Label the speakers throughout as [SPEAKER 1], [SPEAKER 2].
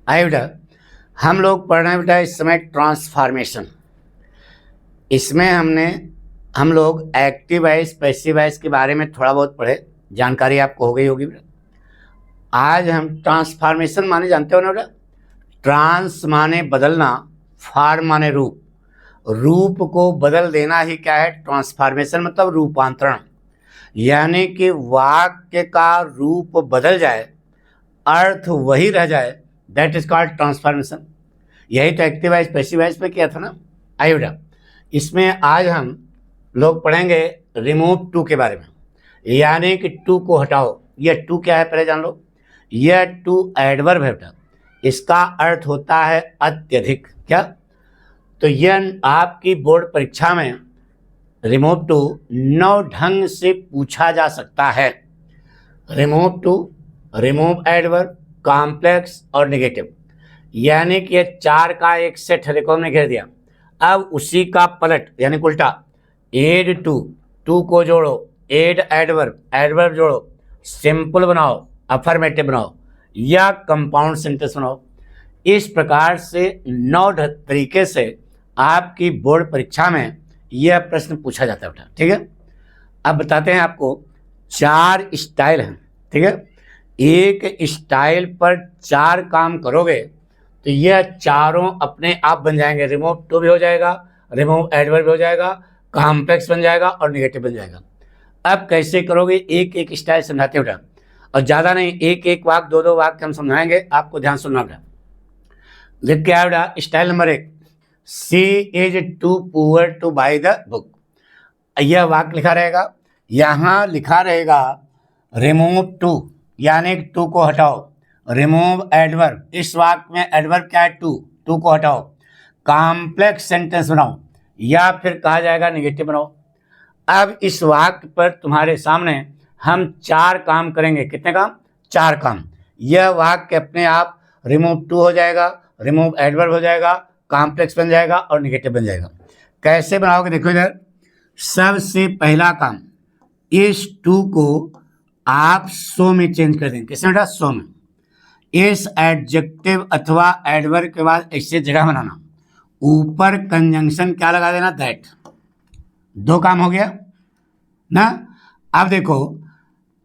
[SPEAKER 1] आइए बेटा, हम लोग पढ़ रहे हैं बेटा इस समय ट्रांसफॉर्मेशन। इसमें हम लोग एक्टिव वॉइस पैसिव वॉइस के बारे में थोड़ा बहुत पढ़े, जानकारी आपको हो गई होगी बेटा। आज हम ट्रांसफॉर्मेशन माने जानते हो ना बेटा। ट्रांस माने बदलना, फॉर्म माने रूप, रूप को बदल देना ही क्या है ट्रांसफॉर्मेशन, मतलब रूपांतरण। यानी कि वाक्य का रूप बदल जाए, अर्थ वही रह जाए, दैट इज कॉल्ड ट्रांसफॉर्मेशन। यही तो एक्टिव वॉइस पैसिव वॉइस में किया था ना। आइए बेटा, इसमें आज हम लोग पढ़ेंगे रिमूव टू के बारे में, यानी कि टू को हटाओ। यह टू क्या है पहले जान लो। यह टू एडवर्ब है बेटा, इसका अर्थ होता है अत्यधिक। क्या? तो यह आपकी बोर्ड परीक्षा में रिमूव टू 9 ढंग से पूछा जा सकता है। Remove too, remove adverb, complex और नेगेटिव, यानी कि ये 4 का एक सेट रिकॉर्ड में घेर दिया। अब उसी का पलट यानी उल्टा, एड टू, टू को जोड़ो, एड एडवर्ब, एडवर्ब जोड़ो, सिंपल बनाओ, अफर्मेटिव बनाओ या कंपाउंड सेंटेंस बनाओ। इस प्रकार से 9 तरीके से आपकी बोर्ड परीक्षा में यह प्रश्न पूछा जाता है बेटा। ठीक है, अब बताते हैं आपको 4 स्टाइल हैं। ठीक है, एक स्टाइल पर 4 काम करोगे तो यह चारों अपने आप बन जाएंगे। रिमूव टू भी हो जाएगा, रिमूव एडवर्ब भी हो जाएगा, कॉम्प्लेक्स बन जाएगा और नेगेटिव बन जाएगा। अब कैसे करोगे, एक एक स्टाइल समझाते बेटा, और ज़्यादा नहीं, एक एक वाक्य 2-2 वाक्य हम समझाएंगे, आपको ध्यान सुनना बेटा। लिख के आया बेटा, style number 1, she is too poor to buy the book. यह वाक्य लिखा रहेगा, यहाँ लिखा रहेगा रिमूव टू, यानी टू को हटाओ। रिमूव एडवर्ब, इस वाक्य में एडवर्ब क्या है टू, टू को हटाओ। कॉम्प्लेक्स सेंटेंस बनाओ या फिर कहा जाएगा नेगेटिव बनाओ। अब इस वाक्य पर तुम्हारे सामने हम 4 काम करेंगे। कितने काम? 4 काम। यह वाक्य अपने आप रिमूव टू हो जाएगा, रिमूव एडवर्ब हो जाएगा, कॉम्प्लेक्स बन जाएगा और नेगेटिव बन जाएगा। कैसे बनाओगे देखो इधर। सबसे पहला काम, इस टू को आप सो में चेंज कर देंगे। किसमें बेटा? सो में। इस एडजेक्टिव अथवा एडवर्ब के बाद ऐसे जगह बनाना, ऊपर कंजंक्शन क्या लगा देना, दैट। 2 काम हो गया ना। अब देखो,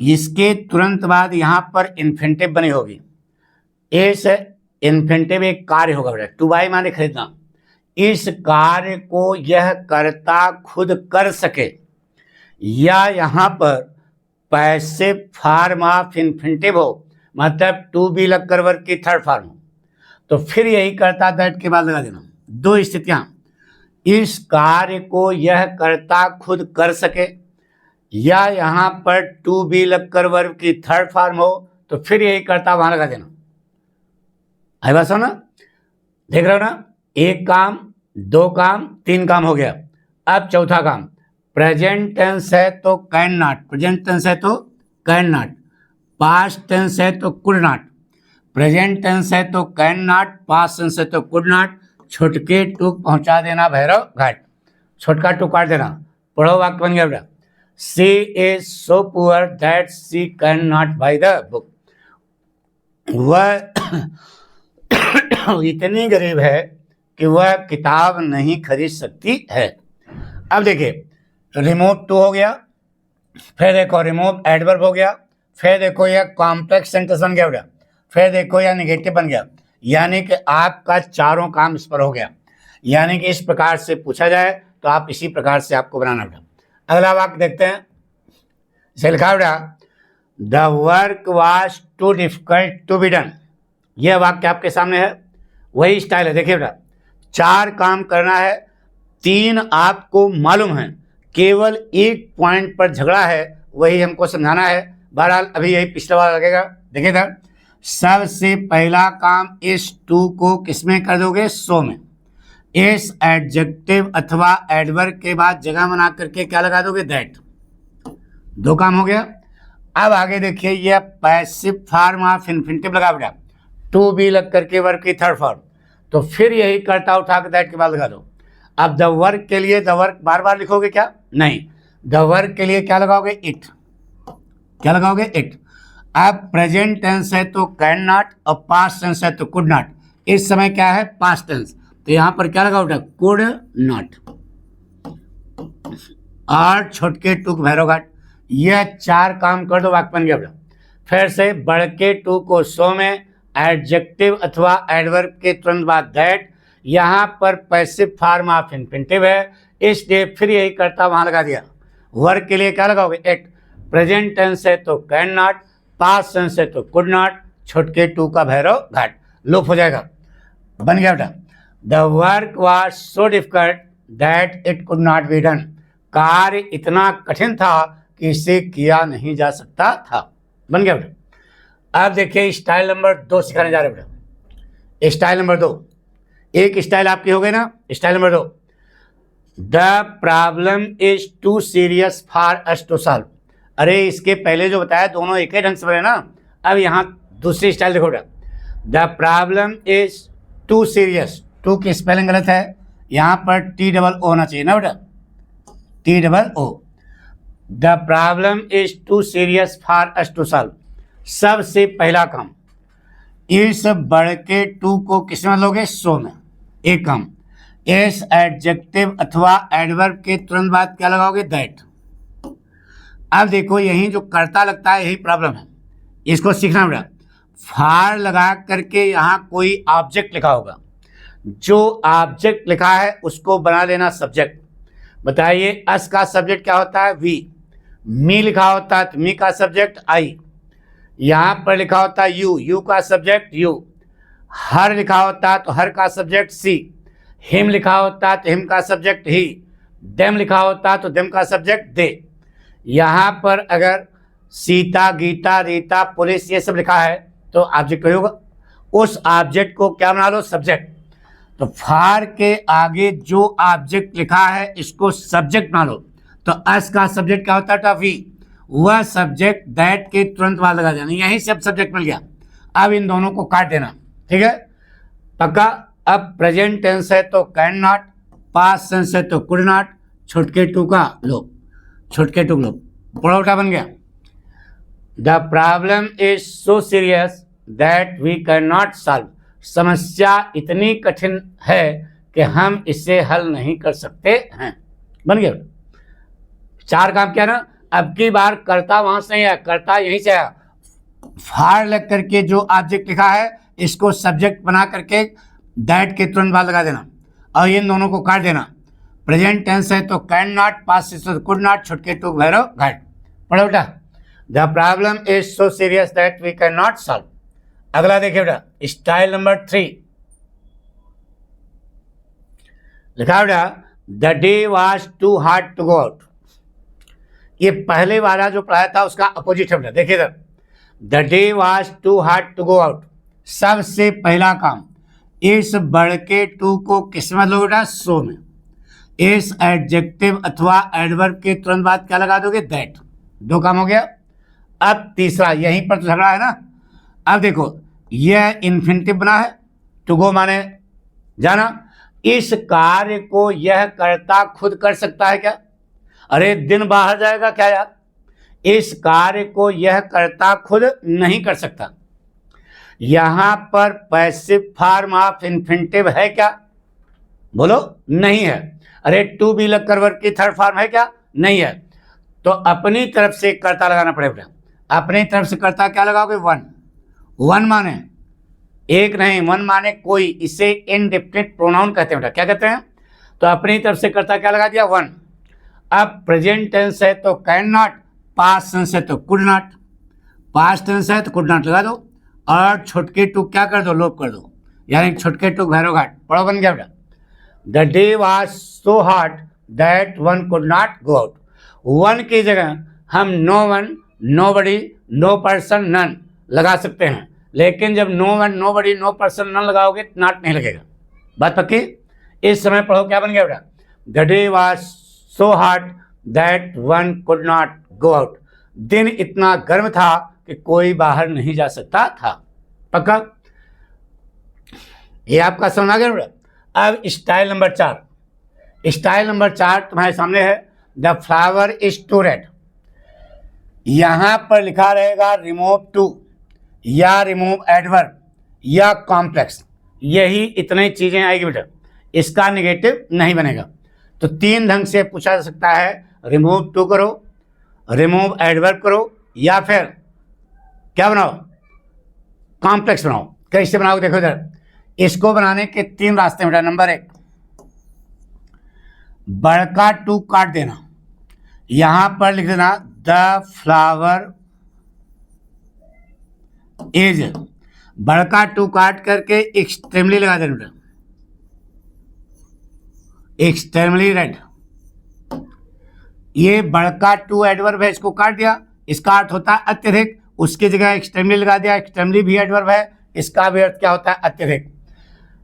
[SPEAKER 1] इसके तुरंत बाद यहां पर इन्फिनिटिव बनी होगी। इस इन्फिनिटिव एक कार्य होगा बेटा, टू बाई माने खरीदना। इस कार्य को यह कर्ता खुद कर सके, या यहां पर पैसिव फॉर्म ऑफ इन्फिनिटिव हो, मतलब टू बी लगकर वर्ब की थर्ड फॉर्म हो, तो फिर यही कर्ता दैट के बाद लगा देना। 2 स्थितियां, इस कार्य को यह कर्ता खुद कर सके, या यहां पर टू बी लगकर वर्ब की थर्ड फॉर्म हो, तो फिर यही कर्ता वहां लगा देना। आई बात सुना? देख रहे हो ना, 1 काम, 2 काम, 3 काम हो गया। अब चौथा काम, प्रेजेंट टेंस है तो कैन नॉट, प्रेजेंट टेंस है तो कैन नॉट, पास्ट टेंस है तो कुड नॉट। प्रेजेंट टेंस है तो कैन नॉट, पास्ट टेंस है तो कुड नॉट। छुटके टूक पहुंचा देना भैरव घाट, छोटका टूक काट देना। पढ़ो, वाक्य बन गया बेटा, she is so poor that she can not buy the book. वह इतनी गरीब है कि वह किताब नहीं खरीद सकती है। अब देखिए, रिमूव टू हो गया, फिर देखो रिमूव एडवर्ब हो गया, फिर देखो यह कॉम्प्लेक्स सेंटेंस बन गया बेटा, फिर देखो यह नेगेटिव बन गया। यानी कि आपका चारों काम इस पर हो गया। यानी कि इस प्रकार से पूछा जाए तो आप इसी प्रकार से आपको बनाना बेटा। अगला वाक्य देखते हैं, इसे लिखा बेटा, the work was too difficult to be done. यह वाक्य आपके सामने है, वही स्टाइल है। देखिए बेटा, 4 काम करना है, 3 आपको मालूम है, केवल एक पॉइंट पर झगड़ा है, वही हमको समझाना है। बहरहाल अभी यही पिछला वाला लगेगा। देखिए सर, सबसे पहला काम, इस टू को किसमें कर दोगे? सो में। इस एडजेक्टिव अथवा एडवर्ब के बाद जगह बना करके क्या लगा दोगे? दैट। 2 काम हो गया। अब आगे देखिए, यह पैसिव फॉर्म ऑफ इन्फिनिटिव लगा बेटा, टू बी लग करके वर्ब की थर्ड फॉर्म, तो फिर यही कर्ता उठा के दैट के बाद लगा दो। अब द वर्क के लिए द वर्क बार बार लिखोगे क्या? नहीं, द वर्क के लिए क्या लगाओगे? इट। क्या लगाओगे? इट। अब प्रेजेंट टेंस है तो कैन नॉट और पास्ट टेंस है तो कुड नॉट। इस समय क्या है? पास्ट टेंस, तो यहां पर क्या लगा बेटा? Could not. और छोटके टू भैरव घाट, यह 4 काम कर दो, वाक्य बन गया बेटा। फिर से बड़के टू को सो में एडजेक्टिव अथवा एडवर्ब के तुरंत बाद दैट, यहाँ पर पैसिव फॉर्म ऑफ इन्फिनिटिव है, इसलिए फिर यही करता वहां लगा दिया। वर्क के लिए क्या लगाओगे? एट। प्रेजेंट टेंस है तो कैन नॉट, पास्ट टेंस है तो कुड नॉट, छोटके टू का भैरव घाट लोप हो जाएगा। बन गया बेटा। The work was so difficult that it could not be done, कार्य इतना कठिन था कि इसे किया नहीं जा सकता था। बन गया बेटा। अब देखिए स्टाइल नंबर 2 सिखाने जा रहे बेटा। स्टाइल नंबर 2, एक स्टाइल आपकी हो गई ना। Style number 2, the problem is too serious for us to solve. अरे इसके पहले जो बताया दोनों एक ही ढंग से बने ना। अब यहाँ दूसरी स्टाइल देखो बेटा। The problem is too serious, too की स्पेलिंग गलत है, यहाँ पर TOO होना चाहिए ना बेटा, TOO। The problem is too serious for us to solve. सबसे पहला काम, इस बड़के टू को किस में लोगे? सो में। एक काम, इस एडजेक्टिव अथवा एडवर्ब के तुरंत बाद क्या लगाओगे? दैट। अब देखो यही जो करता लगता है यही प्रॉब्लम है, इसको सीखना बेटा। फार लगा करके यहाँ कोई ऑब्जेक्ट लिखा होगा, जो ऑब्जेक्ट लिखा है उसको बना लेना सब्जेक्ट। बताइए अस का सब्जेक्ट क्या होता है? वी। मी लिखा होता है तो मी का सब्जेक्ट आई। यहाँ पर लिखा होता है यू, यू का सब्जेक्ट यू। हर लिखा होता है तो हर का सब्जेक्ट सी। हिम लिखा होता है तो हिम का सब्जेक्ट ही। देम लिखा होता है तो देम का सब्जेक्ट दे। यहाँ पर अगर सीता, गीता, रीता, पुलिस ये सब लिखा है तो ऑब्जेक्ट होगा, उस ऑब्जेक्ट को क्या बना लो? सब्जेक्ट। तो फार के आगे जो ऑब्जेक्ट लिखा है इसको सब्जेक्ट बना लो। तो अस का सब्जेक्ट क्या होता है? वी। वह सब्जेक्ट दैट के तुरंत बाद लगा देना, यहीं से अब सब्जेक्ट मिल गया। अब इन दोनों को काट देना, ठीक है पक्का। अब प्रेजेंट टेंस है तो कैन नॉट, पास्ट टेंस है तो कुड नॉट, छोटके टू का लोप, छोटके टू लोप, पड़ोटा बन गया। The problem is so serious that we can not solve. समस्या इतनी कठिन है कि हम इसे हल नहीं कर सकते हैं। बन गया। 4 काम किया ना। अब की बार करता वहां से नहीं है, करता यहीं से है। फार लग करके जो ऑब्जेक्ट लिखा है इसको सब्जेक्ट बना करके दैट के तुरंत बाद लगा देना और इन दोनों को काट देना। प्रेजेंट टेंस है तो कैन नॉट, पास्ट टेंस है तो कुड नॉट, छोटके टू भैरव घाट। पढ़ो बेटा। The problem is so serious that we can not solve. अगला देखिए बेटा, स्टाइल नंबर 3 लिखा बेटा, the day was too hard to go out. ये पहले वाला जो पढ़ाया था उसका अपोजिट है बेटा। देखिए इधर, the day was too hard to go out. सबसे पहला काम, इस बड़के टू को किस में लो बेटा? सो में। इस एडजेक्टिव अथवा एडवर्ब के तुरंत बाद क्या लगा दोगे? दैट। 2 काम हो गया। अब तीसरा, यहीं पर तो झगड़ा है ना। अब देखो यह इन्फिनिटिव बना है, टू गो माने जाना। इस कार्य को यह कर्ता खुद कर सकता है क्या? अरे दिन बाहर जाएगा क्या यार? इस कार्य को यह कर्ता खुद नहीं कर सकता। यहां पर पैसिव फॉर्म ऑफ इन्फिनिटिव है क्या? बोलो नहीं है। अरे टू बी लगकर वर्ब की थर्ड फॉर्म है क्या? नहीं है। तो अपनी तरफ से कर्ता लगाना पड़ेगा। अपनी तरफ से कर्ता क्या लगाओगे? वन। वन माने एक नहीं, वन माने कोई। इसे इनडेफिनिट प्रोनाउन कहते हैं बेटा। क्या कहते हैं? तो अपनी तरफ से कर्ता क्या लगा दिया? वन। अब प्रेजेंट टेंस है तो कैन नॉट, पास्ट टेंस है तो कुड नॉट, पास्ट टेंस है तो कुड नॉट लगा दो और छोटके टू क्या कर दो? लोप कर दो, यानी छोटके टू भैरव घाट। पढ़ो बन गया बेटा। The day was so hot that one could not go out. One की जगह हम नो वन, नो बडी, नो पर्सन, नन लगा सकते हैं, लेकिन जब नो वन, नो बडी, नो पर्सन, नन लगाओगे तो नॉट नहीं लगेगा। बात पक्की? इस समय पढ़ो क्या बन गया बेटा? The day was so hot that one could not go out. दिन इतना गर्म था कि कोई बाहर नहीं जा सकता था। पक्का? ये आपका समझ आ गया बेटा। अब स्टाइल नंबर 4। स्टाइल नंबर 4 तुम्हारे सामने है। The flower is too red. यहां पर लिखा रहेगा रिमूव टू या रिमूव एडवर्ब या कॉम्प्लेक्स, यही इतनी चीजें आएगी बेटा, इसका नेगेटिव नहीं बनेगा। तो 3 ढंग से पूछा जा सकता है, रिमूव टू करो, रिमूव एडवर्ब करो, या फिर क्या बनाओ, कॉम्प्लेक्स बनाओ। कैसे बनाओ देखो इधर, इसको बनाने के 3 रास्ते बेटा। नंबर 1, बड़का टू काट देना, यहां पर लिख देना द फ्लावर इज, बड़का टू काट करके एक्सट्रीमली लगा देना बेटा, एक्सट्रीमली रेड। ये बड़का टू एडवर्ब है, इसको काट दिया, इसका अर्थ होता है अत्यधिक, उसकी जगह एक्सट्रीमली लगा दिया, एक्सट्रीमली भी एडवर्ब है, इसका भी अर्थ क्या होता है अत्यधिक।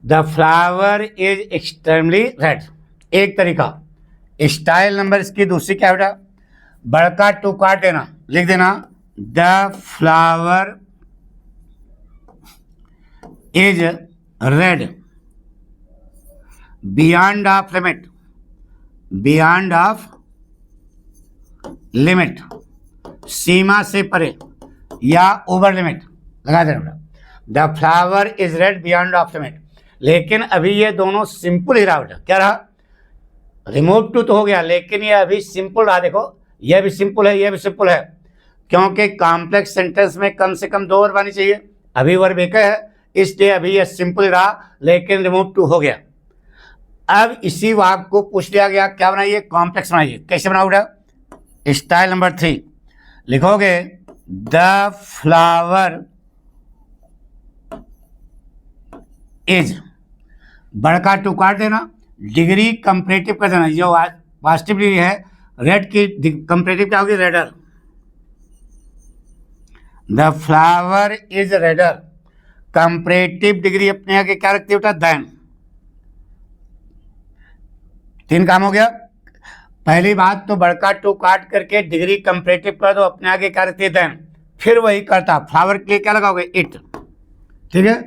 [SPEAKER 1] The flower is extremely red, एक तरीका। स्टाइल नंबर इसकी दूसरी क्या बेटा, बड़का टू काट देना, लिख देना the flower is red beyond of limit, beyond of limit, सीमा से परे या ओवर लिमिट लगा देना। The flower is red beyond of limit. लेकिन अभी ये दोनों सिंपल ही रहा बेटा, क्या रहा, रिमूव टू तो हो गया, लेकिन ये अभी सिंपल रहा। देखो ये भी सिंपल है, ये भी सिंपल है, क्योंकि कॉम्प्लेक्स सेंटेंस में कम से कम 2 वर्ब आनी चाहिए, अभी वर्ब एक है, इसलिए अभी ये सिंपल रहा, लेकिन रिमूव टू हो गया। अब इसी वाक्य को पूछ लिया गया, क्या बनाइए, कॉम्प्लेक्स बनाइए। कैसे बनाओ बेटा, स्टाइल नंबर 3 लिखोगे द फ्लावर इज, बड़का टू काट देना, डिग्री कंपैरेटिव कर देना, जो पॉजिटिव डिग्री है रेड की कंपैरेटिव क्या होगी, raider. The flower is raider, comparative degree अपने आगे क्या रखती है बेटा, देन। 3 काम हो गया। पहली बात तो बड़का टू काट करके डिग्री कंपैरेटिव कर दो, अपने आगे क्या रखती है, देन। फिर वही करता, फ्लावर के लिए क्या लगाओगे, इट, ठीक है।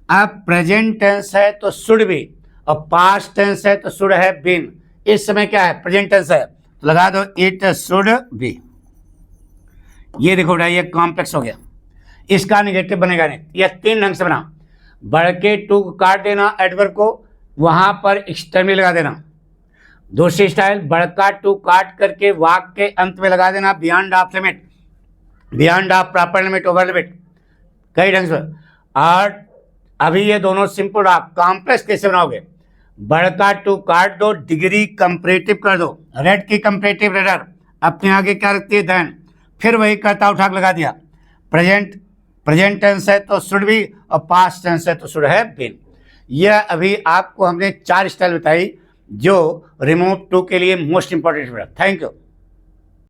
[SPEAKER 1] अब प्रेजेंट टेंस है तो शुड भी, और पास्ट टेंस है तो शुड है बीन। इस समय क्या है, प्रेजेंट टेंस है, तो लगा दो इट शुड बी। ये देखो बेटा, ये कॉम्प्लेक्स हो गया, इसका नेगेटिव बनेगा नहीं। यह 3 ढंग से बना, बड़के टू काट देना एडवर्ब को, वहां पर एक्सट्रीमली लगा देना। दूसरी स्टाइल, बड़का टू काट करके वाक्य के अंत में लगा देना beyond of limit, beyond of proper limit, over limit, कई ढंग से। और अभी ये दोनों सिंपल रहा, कॉम्प्लेक्स कैसे बनाओगे, बड़का टू काट दो, डिग्री कंपैरेटिव कर दो, रेड की कंपैरेटिव रेडर, अपने आगे क्या रखती है, देन। फिर वही करता उठा लगा दिया, प्रेजेंट टेंस है तो शुड भी, और पास्ट टेंस है तो शुड है बीन। यह अभी आपको हमने 4 स्टाइल बताई जो रिमूव टू के लिए मोस्ट इंपॉर्टेंट है। Thank you.